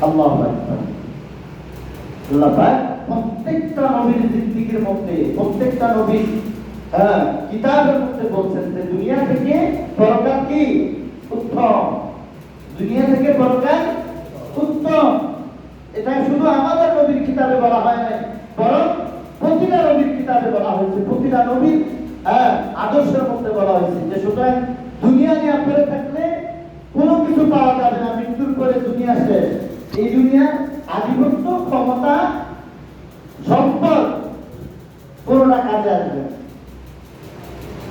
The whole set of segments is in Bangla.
আল্লাহু আকবার। আল্লাহ পাক প্রত্যেকটা নবীর জিন্দেগীর মধ্যে, প্রত্যেকটা নবীর কিতাবের মধ্যে বলছেন যে দুনিয়া থেকে পরকাল কি উত্তম, দুনিয়া থেকে পরকাল উত্তম। এটা শুধু আমাদের নবীর কিতাবে বলা হয় নাই, বরং প্রতিটা নবীর কিতাবে বলা হয়েছে, প্রতিটা নবীর আদর্শের মধ্যে বলা হয়েছে যে সুতরাং দুনিয়া নিয়ে পড়ে থাকলে কোনো কিছু পাওয়া যাবে না, মৃত্যুর পরে দুনিয়া শেষ। এই দুনিয়া আধিপত্য, ক্ষমতা, সম্পদ কোনটা কাজে আসবে।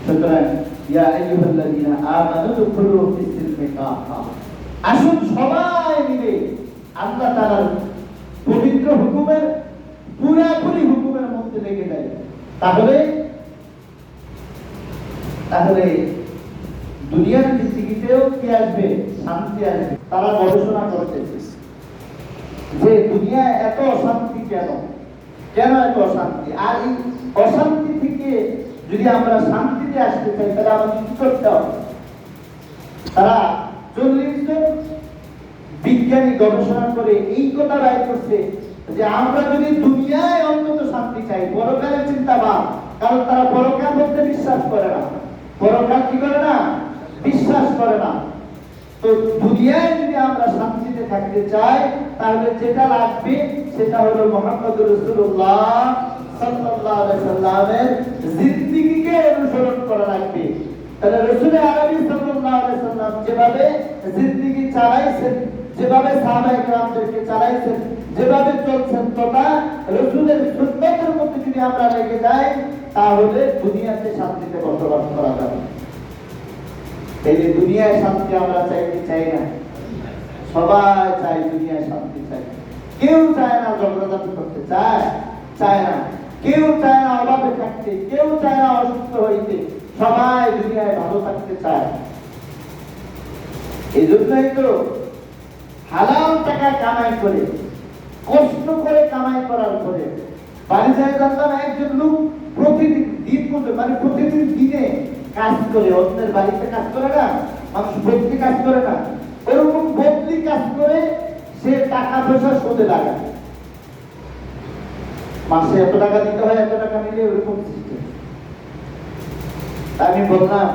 সুতরাং ইয়া আইয়ুহাল্লাযীনা আমানু দুখুলু ফিস-সিলমি কাফা, আসুন সবাই মিলে আল্লাহ তাআলার পবিত্র হুকুমের পুরোপুরি হুকুমের মধ্যে লেগে যায়। তাহলে দুনিয়ার জিন্দেগিতেও কি আসবে? শান্তি আসবে। তারা গবেষণা করতেছে যে দুনিয়ায় এত অশান্তি কেন, কেন এত অশান্তি, আর এই অশান্তি থেকে যদি আমরা শান্তিতে আসতে চাই তাহলে আমাদের কি করতে হবে? তারা 40 জন বিজ্ঞানী গবেষণা করে এই কথা রায় করছে যে আমরা যদি দুনিয়ায় অন্তত শান্তি চাই, পরকালের চিন্তা ভাব, কারণ তারা পরকাল বলতে বিশ্বাস করে না, পরকাল কি করে না, বিশ্বাস করে না। তো দুনিয়ায় যদি আমরা শান্তিতে থাকতে চাই তাহলে যেটা লাগবে সেটা হলো মুহাম্মদুর রাসূলুল্লাহ সাল্লাল্লাহু আলাইহি সাল্লামের জিন্দেগিকে অনুসরণ করা লাগবে। তাহলে রাসূল আরবি সাল্লাল্লাহু আলাইহি সাল্লাম যেভাবে জিন্দেগি চালাইছেন, যেভাবে সাহাবায়ে কেরামদেরকে চালাইছেন, যেভাবে চলছেন, তথা রাসূলের সুন্নাতের মধ্যে যদি আমরা লেগে যাই তাহলে দুনিয়াতে শান্তিতে বসবাস করা যাবে। এই যে দুনিয়ায় শান্তি আমরা চাই না, সবাই চাই দুনিয়ায় শান্তি চাই। কেউ চায় না ঝগড়াঝাটি করতে, চায় না। কেউ চায় না অভাবে থাকতে, কেউ চায় না অসুস্থ হইতে, সবাই দুনিয়ায় ভালো থাকতে চায়। এই জন্যই তো হালাল টাকা কামাই করে, কষ্ট করে কামাই করার পরে বাড়ি যায় জানলাম একজন লোক প্রতিদিন প্রতিদিন দিনে কাজ করে, অন্যের বাড়িতে কাজ করে না, মানুষ বদলি কাজ করে না, ওরকম বদলি কাজ করে সে টাকা পয়সা শোধে লাগায়। মাসে এত টাকা দিতে হয়, এত টাকা নিলে ওরকম সিস্টেম। আমি বললাম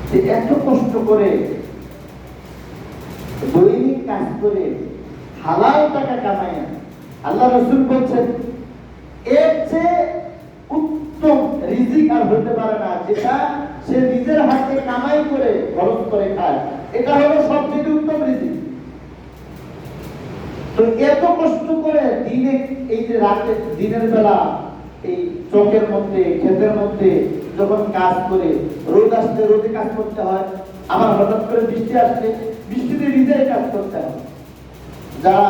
যে এত কষ্ট করে দৈনিক কাজ করে হালাল টাকা কামায়, আল্লাহ রাসূল বলছেন এর চেয়ে উত্তম রিজিক আর হতে পারে না, যেটা সে নিজের হাতে কামাই করে খরচ করে খায়। এটা হলো সবচেয়ে উত্তম রিজিক। তো এত কষ্ট করে দিনে, এই যে রাতে দিনের বেলা এই চকের মধ্যে, ক্ষেতের মধ্যে যখন কাজ করে, রোদ আসতে রোদে কাজ করতে হয়, আবার হঠাৎ করে বৃষ্টি আসলে বৃষ্টিতে নিজেই কাজ করতে হয়। যারা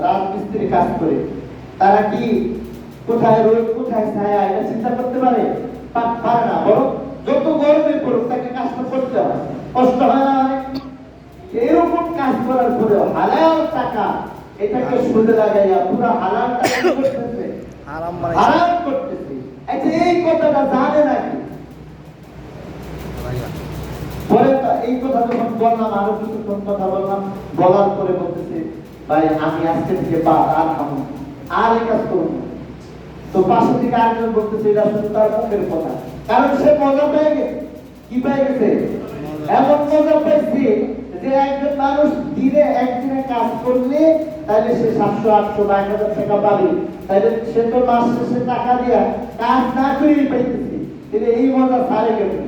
রাজমিস্ত্রি কাজ করে তারা কি কোথায় রোদ কোথায় ছায়া এটা চিন্তা করতে পারে? পারে না। বরং যত গরমে পড়ুক তাকে কাজটা করতে হয়, কষ্ট হয় না? এরকম কাজ করার পরে হালাল টাকা এটাকে সুদে লাগাইয়া পুরো হালাল টাকা করতেছে, হারাম করতেছে। এই কথাটা জানে নাকি? পরে এই কথা যখন বললাম, আরো কিছুক্ষণ কথা বললাম, বলার পরে বলতেছে ভাই আমি আজকে থেকে আর খাবো আর এই কাজ করবো। তো পাশে থেকে আরেকজন বলতেছে এটা শুধু তার মুখের কথা, কারণ সে মজা পেয়ে গেছে। কি পেয়ে গেছে? এমন মজা পেয়েছে যে একজন মানুষ দিনে একদিনে কাজ করলে তাহলে সে 700-800 বা 1000 টাকা পাবে, তাহলে সে তো মাস শেষে টাকা দিয়া কাজ না করেই পাইতেছে। কিন্তু এই মজা ছাড়ে গেছে।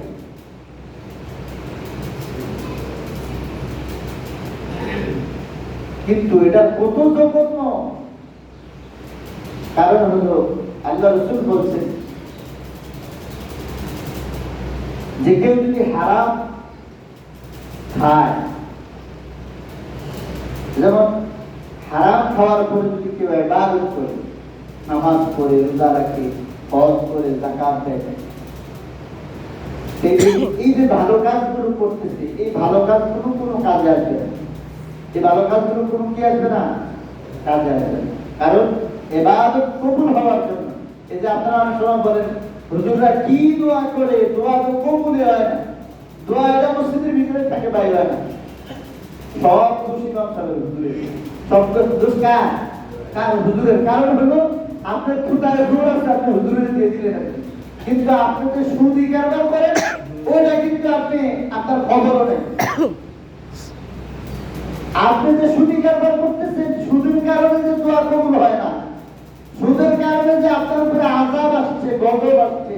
কিন্তু এটা কত জঘন্য। কারণ হলো আল্লাহ রাসূল বলছেন যে কেউ যদি হারাম খায়, যেমন হারাম খাওয়ার পরে যদি কেউ ইবাদত করে, নামাজ পড়ে, রোজা রাখে, হজ করে, যাকাত দেয়, এই যে ভালো কাজগুলো করতেছে, এই ভালো কাজগুলো কোনো কাজে আসবে না। এই ভালো কাজগুলো কোনো কি আসবে না, কাজে আসবে না। কারণ ইবাদত কবুল হওয়ার জন্য, এই যে আপনারা অনেক সময় বলেন হুজুররা কি দোয়া করে, দোয়া তো কবুল হয় না, দোয়া এটা মসজিদের ভিতরে থাকে, বাইরে হয় না। সব দোষ ইমাম সাহেবের হুজুরের, সব দোষ কার? কার? হুজুরের। কারণ হলো আপনার খুদায় হুজুর আছে, আপনি হুজুরের দিয়ে দিলেন, কিন্তু আপনি যে সুদি কারবার করেন ওইটা কিন্তু আপনি আপনার খবরও নেই। আপনি যে সুদি কারবার করতেছেন, সুদের কারণে যে দোয়া কবুল হয় না, সুদের কারণে যে আপনার উপরে আযাব আসছে, গজব আসছে,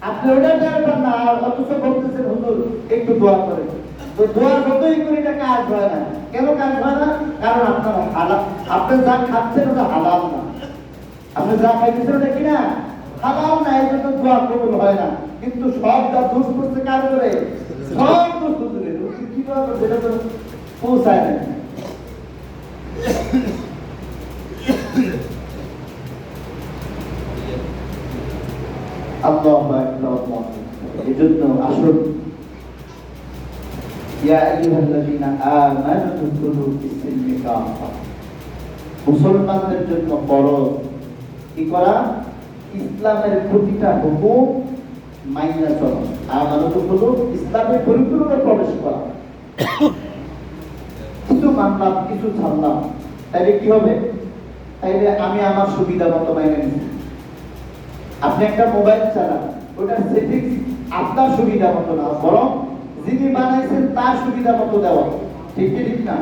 আপনি ওটা জানবেন না, আর অথচ বলতেছেন হুজুর একটু দোয়া করেন। তো দোয়া যতই করি এটা কাজ হয় না। কেন কাজ হয় না? কারণ আপনার হালাল, আপনি যা খাচ্ছেন ওটা হালাল না, আপনি যা খাইতেছেন ওটা কিনা হালাল না, এই জন্য দোয়া কবুল হয় না। কিন্তু সব যা দোষ করছে কার করে? সব দোষ হুজুরের। কি দোয়া করছে এটা তো পৌঁছায় না। আল্লাহু আকবার। এজন্য আসুন, ইয়া আইয়ুহাল্লাযীনা আমানু দুখুলু ফিস-সিলমি কাফা, মুসলমানদের জন্য ফরজ কি করা? ইসলামের প্রতিটা হুকুম মাইনা চলা। আমানু দুখুলু, ইসলামে পরিপূর্ণভাবে প্রবেশ করা। কিছু মানলাম, কিছু ছাড়লাম, তাইলে কি হবে? তাইলে আমি আমার সুবিধা মতো মাইনে নিচ্ছি। আপনি একটা মোবাইল চালান, ওটার সেটিংস আপনার সুবিধা মতো না, বরং যিনি বানাইছেন তার সুবিধা মতো দেওয়া। ঠিক কি ঠিক না?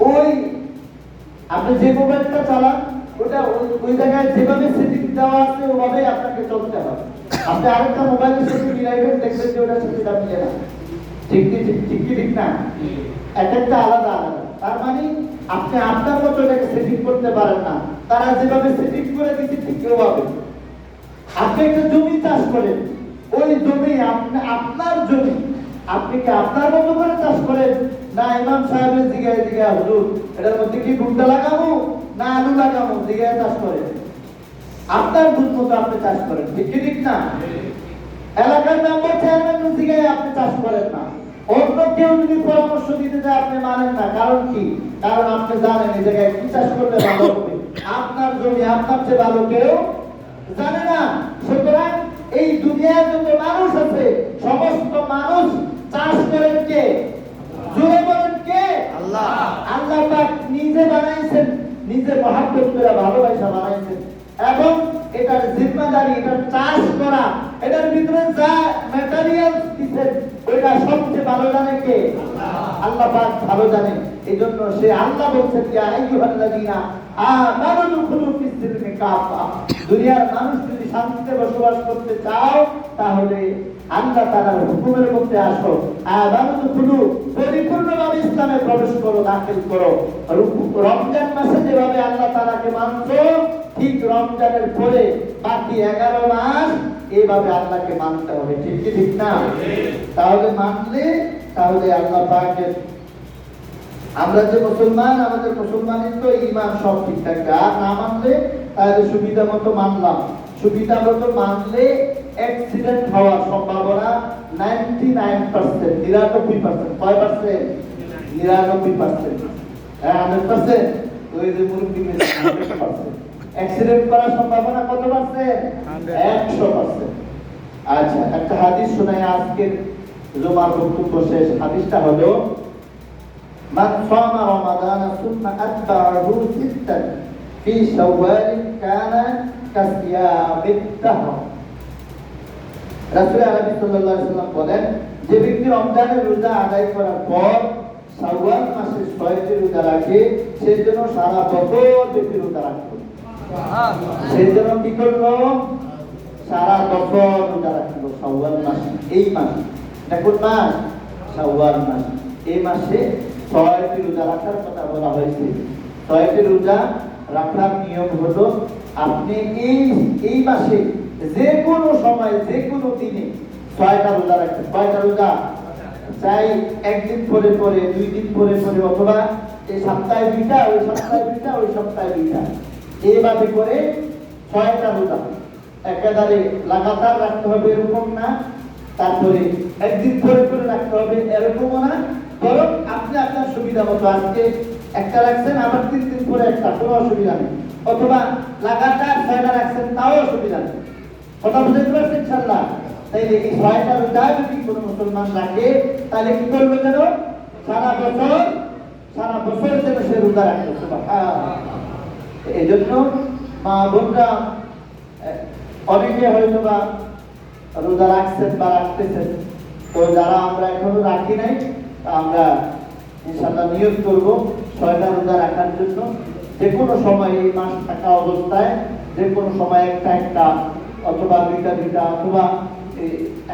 ওই আপনি যে মোবাইলটা চালান ওটা ওই জায়গায় যেভাবে সেটিংস দেওয়া আছে ওভাবেই আপনাকে চলতে হবে। আপনি আরেকটা মোবাইলের সাথে মিলাইবেন, দেখবেন যে ওটা সুবিধা মিলে না। ঠিক কি ঠিক কি ঠিক না? এক একটা আলাদা আলাদা। তার মানে আপনি আপনার মতো এটাকে সেটিং করতে পারেন না, তারা যেভাবে সেটিং করে দিচ্ছে ঠিক ওভাবে। আপনি একটা জমি চাষ করেন, ওই জমি আপনার জমি, আপনি কি আপনার মতো করে চাষ করেন, না ইমাম সাহেবের জিগায় জিগায় হুজুর এটার মধ্যে কি ভুট্টা লাগাবো না আলু লাগাবো জিগায় চাষ করেন? আপনার বুঝ মতো আপনি চাষ করেন। ঠিক কি ঠিক না? এলাকার মেম্বার চেয়ারম্যান জিগায় আপনি চাষ করেন না। অন্য কেউ যদি পরামর্শ দিতে যায় আপনি মানেন না। কারণ কি? কারণ আপনি জানেন এই জায়গায় কি চাষ করলে ভালো হবে। আপনার জমি আপনার চেয়ে ভালো কেউ জানে না। সুতরাং এই দুনিয়ার যত মানুষ আছে সমস্ত মানুষ চাষ করেন কে? জোরে বলেন কে? আল্লাহ। আল্লাহ পাক নিজে বানাইছেন, নিজে মহব্বত করে ভালোবাসা বানাইছেন, এবং এটার জিম্মাদারি, এটা চাষ করা, এটার ভিতরে যা ম্যাটেরিয়াল দিচ্ছেন ওইটা সবচেয়ে ভালো জানে কে? আল্লাহ পাক ভালো জানে। এইজন্য সে আল্লাহ বলছেন ইয়া আইয়ুহাল্লাযীনা আমানু দুখুলু ফিস-সিলমি কাফা। দুনিয়ার মানুষ যদি শান্তিতে বসবাস করতে চাও তাহলে আল্লাহ তাআলার হুকুমের মধ্যে আসো। আমানু দুখুলু, পরিপূর্ণভাবে ইসলামে প্রবেশ করো, দাখিল করো। রমজান মাসে যেভাবে আল্লাহ তাআলাকে মানছো, ঠিক রমজানের পরে বাকি 11 মাস এইভাবে আল্লাহকে মানতে হবে। ঠিক কি ঠিক না? তাহলে মানলে তাহলে আল্লাহ পাকের, আমরা যে মুসলমান, আমাদের মুসলমানিত্ব ঈমান সব ঠিক থাকবে। আর না মানলে তাহলে সুবিধা মতো মানলাম, সুবিধা মতো মানলে অ্যাক্সিডেন্ট হওয়ার সম্ভাবনা 99%, 99%। কয় পার্সেন্ট? 99%। 100%? ওই যে মুরব্বি 100%। অ্যাক্সিডেন্ট করার সম্ভাবনা কত পার্সেন্ট? 100%। আচ্ছা, একটা হাদিস শোনাই আজকের জুমার বক্তব্য শেষ। হাদিসটা হলো মান সামা রমাদান সুম্মা আতবা'হু সিত্তান ফি শাওয়াল কানা কাসিয়ামিদ দাহর। রাসূল আলাইহিস সাল্লাল্লাহু আলাইহি ওয়াসাল্লাম বলেন, যে ব্যক্তি রমজানের রোজা আদায় করার পর শাওয়াল মাসে 6টি রোজা রাখে, সে যেন সারা বছর ব্যাপী রোজা রাখে। সে যেন কি করলো? সারা বছর রোজা রাখলো শাওয়াল মাসে। এই মাসে, এটা কোন মাস? শাওয়াল মাস। এই মাসে 6টি রোজা রাখার কথা বলা হয়েছে। 6টি রোজা রাখার নিয়ম হলো আপনি এই মাসে যে কোনো সময় যে কোনো দিনে 6টা রোজা রাখবেন। 6টা রোজা? চাই একদিন পরে পরে, 2 দিন পরে পরে, অথবা এই সপ্তাহে 2টা, ওই সপ্তাহে 2টা, ওই সপ্তাহে 2টা, এইভাবে করে 6টা রোজা একেবারে লাগাতার রাখতে হবে এরকম না, তারপরে একদিন পরে পরে রাখতে হবে এরকমও না। বরং আপনি আপনার সুবিধা মতো আজকে একটা রাখছেন, আবার 3 দিন পরে একটা, কোনো অসুবিধা নেই। অথবা লাগাতার 6টা রাখছেন, তাও অসুবিধা নেই। কথা বুঝতে পারছেন ইনশাআল্লাহ? তাইলে এই 6টা রোজা যদি কোনো মুসলমান রাখে তাহলে কি করবে? যেন সারা বছর বছর যেন সে রোজা রাখে। সুবহানাল্লাহ। এই জন্য মা বোনরা অনেকে হয়তো বা রোজা রাখছেন বা রাখতেছেন, তো যারা আমরা এখনো রাখি নাই আমরা ইনশাআল্লাহ নিয়ত করব 6টা রোজা রাখার জন্য। যে কোনো সময় এই মাস থাকা অবস্থায় যে কোনো সময় একটা অথবা দুইটা অথবা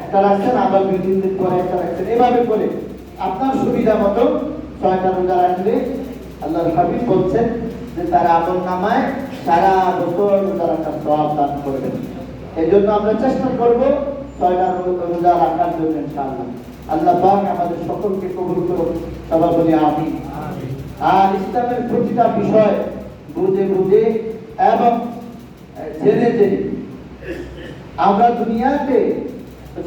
একটা রাখছেন, আবার 2-3 দিন পরে একটা রাখছেন, এভাবে করে আপনার সুবিধা মতো 6টা রোজা রাখলে আল্লাহর হাবিব বলছেন যে তার আমল নামায় সারা বছর রোজা রাখার সওয়াব দান করবেন। এই জন্য আমরা চেষ্টা করব 6টা রোজা রাখার জন্য ইনশাআল্লাহ। আল্লাহ পাক আমাদের সকলকে কবুল করুন, সবাই বলি আমিন। আর ইসলামের প্রতিটা বিষয় বুঝে বুঝে এবং জেনে জেনে আমরা দুনিয়াতে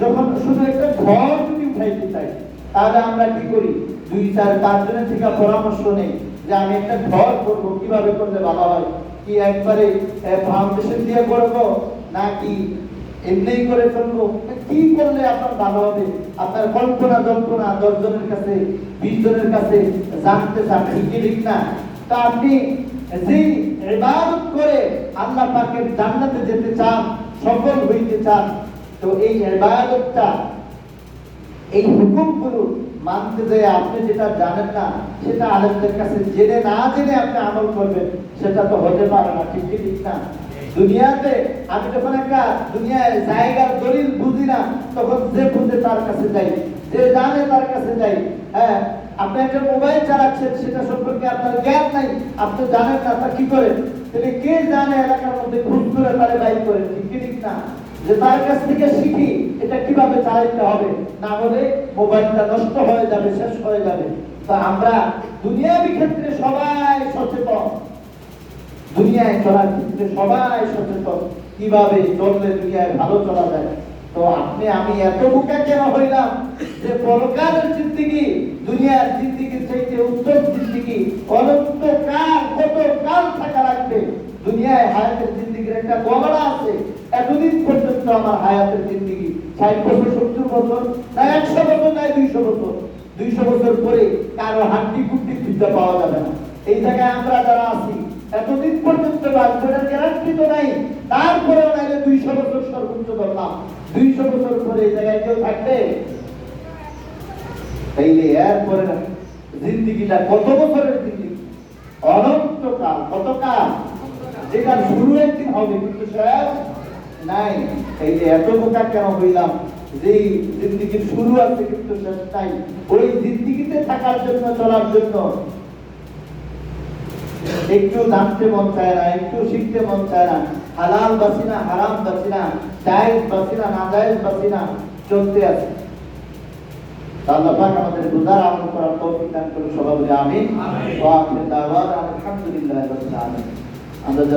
যখন শুধু একটা ঘর যদি উঠাইতে চাই, তাহলে আমরা কি করি? 2-4-5 জনের থেকে পরামর্শ নেই যে আমি একটা ঘর করবো, কিভাবে করলে ভালো হয়, কি একবারে ফাউন্ডেশন দিয়ে করবো নাকি এমনি করে ফেলবো, কি করলে আপনার ভালো হবে? আপনার কল্পনা 10 জনের কাছে 20 জনের কাছে জানতে চান, ঠিক না? তা আপনি যে ইবাদত করে আল্লাহ পাকের জান্নাতে যেতে চান, সফল হইতে চান, তো এই ইবাদতটা এই হুকুমগুলো মানতে যায় আপনি যেটা জানেন না সেটা আলেমদের কাছে জেনে না জেনে আপনি আমল করবেন, সেটা তো হতে পারে না, ঠিক না? দুনিয়াতে আমি যখন একটা দুনিয়ায় জায়গার দলিল বুঝি না, তখন যে বুঝে তার কাছে যাই, যে জানে তার কাছে যাই। হ্যাঁ, আপনি একটা মোবাইল চালাচ্ছেন, সেটা সম্পর্কে আপনার জ্ঞান নাই, আপনি জানেন না, তা কি করেন? তাহলে কে জানে এলাকার মধ্যে ঘুষ করে তারে বাইক করে, ঠিক না? যে তার কাছ থেকে শিখি এটা কিভাবে চালাইতে হবে, না হলে মোবাইলটা নষ্ট হয়ে যাবে, শেষ হয়ে যাবে। তো আমরা দুনিয়াবি ক্ষেত্রে সবাই সচেতন, দুনিয়ায় চলার ক্ষেত্রে সবাই সচেতন, কিভাবে চললে দুনিয়ায় ভালো চলা যায়। তো আপনি আমি এত বোকা কেন হইলাম যে পরকালের জিন্দেগি দুনিয়ার জিন্দেগির চাইতে উত্তম জিন্দেগি অনন্তকাল, কত কাল থাকা লাগবে। দুনিয়ায় হায়াতের জিন্দেগির একটা গড়া আছে, এতদিন পর্যন্ত আমার হায়াতের জিন্দেগি 60 বছর, 70 বছর, না 100 বছর, না 200 বছর। 200 বছর পরে কারো হাড্ডি কুড্ডি খুঁজে পাওয়া যাবে না। এই জায়গায় আমরা যারা আছি এতদিন পর্যন্ত বাঁচবের গ্যারান্টি তো নাই, তারপরেও নাইলে 200 বছর সর্বোচ্চ ধরলাম, 200 বছর পরে এই জায়গায় কেউ থাকবে? তাইলে এরপরে জিন্দেগিটা কত বছরের জিন্দেগি? অনন্তকাল। কত কাল? যেটা শুরু একদিন হবে কিন্তু শেষ নাই। এই যে এত বোকা কেন হইলাম যে জিন্দেগির শুরু আছে কিন্তু শেষ নাই? ওই জিন্দেগিতে থাকার জন্য, চলার জন্য একটু জানতে মন চায় না, একটু শিখতে মন চায় না, হালাল বাসি না, হারাম বাসি না, জায়েজ বাসি না, নাজায়েজ বাসি না, চলতে আছে। আল্লাহ পাক আমাদের বুঝার আমল করার তৌফিক দান করুন, সবাই বলি আমিন। ওয়া আখিরু দাওয়ানা আলহামদুলিল্লাহি রাব্বিল আলামিন। আমরা